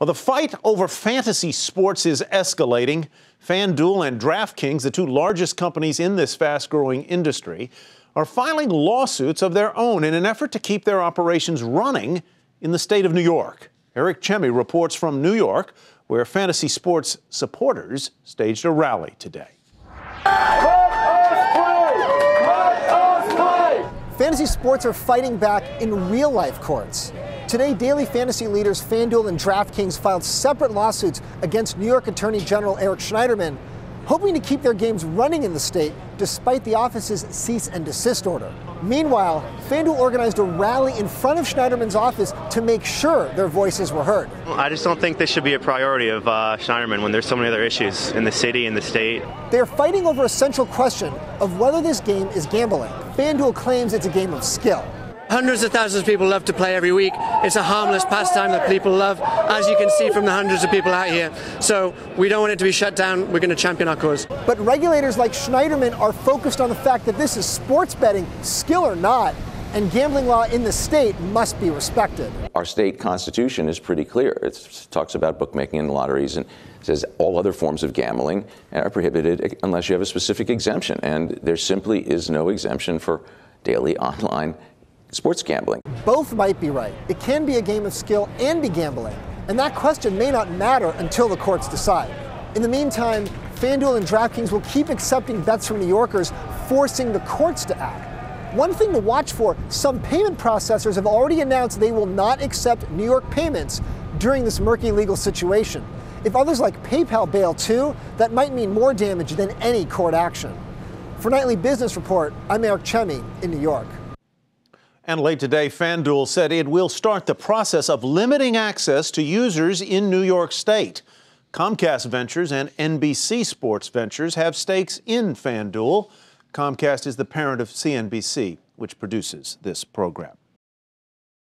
Well, the fight over fantasy sports is escalating. FanDuel and DraftKings, the two largest companies in this fast-growing industry, are filing lawsuits of their own in an effort to keep their operations running in the state of New York. Eric Chemi reports from New York, where fantasy sports supporters staged a rally today. Fantasy sports are fighting back in real-life courts. Today, daily fantasy leaders FanDuel and DraftKings filed separate lawsuits against New York Attorney General Eric Schneiderman, hoping to keep their games running in the state despite the office's cease and desist order. Meanwhile, FanDuel organized a rally in front of Schneiderman's office to make sure their voices were heard. I just don't think this should be a priority of Schneiderman when there's so many other issues in the city and the state. They're fighting over a central question of whether this game is gambling. FanDuel claims it's a game of skill. Hundreds of thousands of people love to play every week. It's a harmless pastime that people love, as you can see from the hundreds of people out here. So we don't want it to be shut down. We're going to champion our cause. But regulators like Schneiderman are focused on the fact that this is sports betting, skill or not, and gambling law in the state must be respected. Our state constitution is pretty clear. It talks about bookmaking and lotteries and says all other forms of gambling are prohibited unless you have a specific exemption. And there simply is no exemption for daily online sports gambling. Both might be right. It can be a game of skill and be gambling. And that question may not matter until the courts decide. In the meantime, FanDuel and DraftKings will keep accepting bets from New Yorkers, forcing the courts to act. One thing to watch for, some payment processors have already announced they will not accept New York payments during this murky legal situation. If others like PayPal bail too, that might mean more damage than any court action. For Nightly Business Report, I'm Eric Chemi in New York. And late today, FanDuel said it will start the process of limiting access to users in New York State. Comcast Ventures and NBC Sports Ventures have stakes in FanDuel. Comcast is the parent of CNBC, which produces this program.